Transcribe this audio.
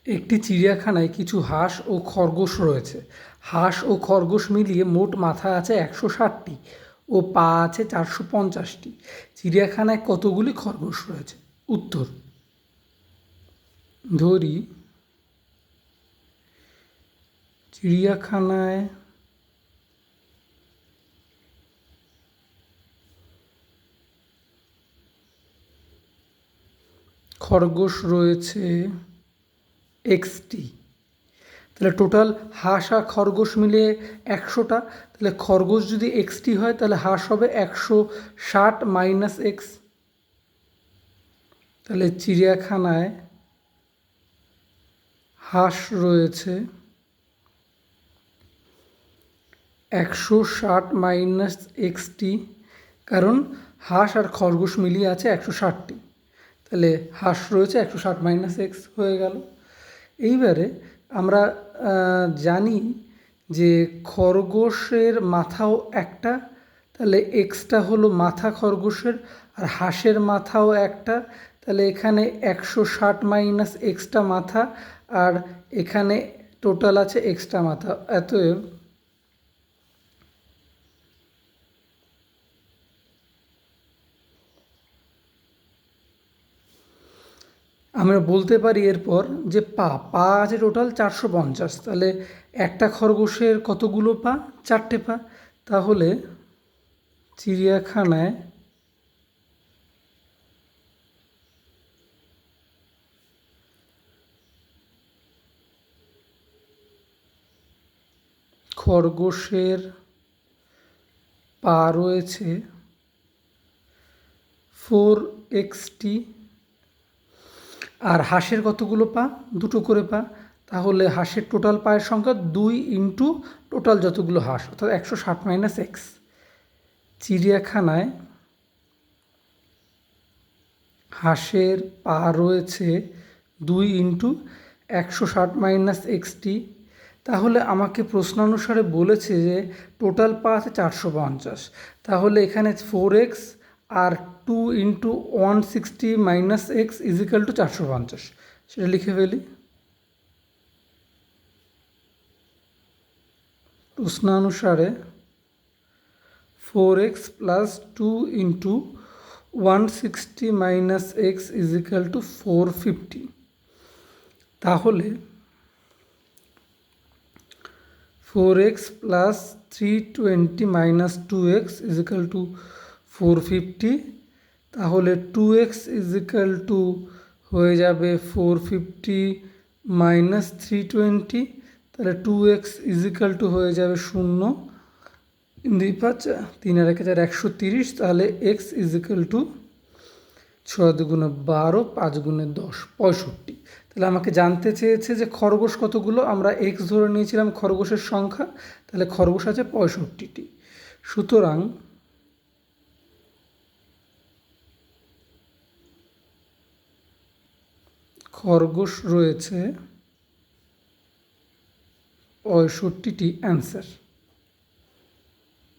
একটি চিড়িয়াখানায় কিছু হাঁস ও খরগোশ রয়েছে। হাঁস ও খরগোশ মিলিয়ে মোট মাথা আছে 160টি ও পা আছে 450টি। চিড়িয়াখানায় কতগুলি খরগোশ রয়েছে? উত্তর: ধরি চিড়িয়াখানায় খরগোশ রয়েছে এক্সটি। তাহলে টোটাল হাঁস আর খরগোশ মিলিয়ে 100টা। তাহলে খরগোশ যদি এক্সটি হয় তাহলে হাঁস হবে 160 মাইনাস এক্স। তাহলে চিড়িয়াখানায় হাঁস রয়েছে 160 মাইনাস এক্সটি, কারণ হাঁস আর খরগোশ মিলিয়ে আছে 160টি। তাহলে হাঁস রয়েছে 160 মাইনাস এক্স হয়ে গেল। এইবারে আমরা জানি যে খরগোশের মাথাও একটা, তাহলে এক্সটা হলো মাথা খরগোশের, আর হাঁসের মাথাও একটা। তাহলে এখানে 160 মাইনাস এক্সটা মাথা, আর এখানে টোটাল আছে এক্সটা মাথা। অতএব আমরা বলতে পারি এরপর যে পা আছে টোটাল 450। তাহলে একটা খরগোশের কতগুলো পা? 4টে পা। তাহলে চিড়িয়াখানায় খরগোশের পা রয়েছে 4xt, আর হাঁসের কতগুলো পা? 2টো করে পা। তাহলে হাঁসের টোটাল পায়ের সংখ্যা 2 ইন্টু টোটাল যতগুলো হাঁস, অর্থাৎ 160 মাইনাস এক্স। চিড়িয়াখানায় হাঁসের পা রয়েছে 2 ইন্টু 160 মাইনাস এক্সটি। তাহলে আমাকে প্রশ্নানুসারে বলেছে যে টোটাল পা আছে 450। তাহলে এখানে 4x আর 2 into 160 minus x is equal to 450, সেটা লিখে ফেলি। প্রশ্নানুসারে 4x plus 2 into 160 minus x is equal to 450। তাহলে 4x plus 320 minus 2x is equal to 450। তাহলে 2x ইজিক্যাল টু হয়ে যাবে 450 মাইনাস 320। তাহলে 2x ইজিক্যাল টু হয়ে যাবে 0, 2 5 3 আর 1 4 130। তাহলে x ইজিক্যাল টু 6 দুগুণে 12, 5 গুণে 10, 65। তাহলে আমাকে জানতে চেয়েছে যে খরগোশ কতগুলো। আমরা x ধরে নিয়েছিলাম খরগোশের সংখ্যা, তাহলে খরগোশ আছে 65টি। সুতরাং খরগোশ রয়েছে 65টি, অ্যান্সার।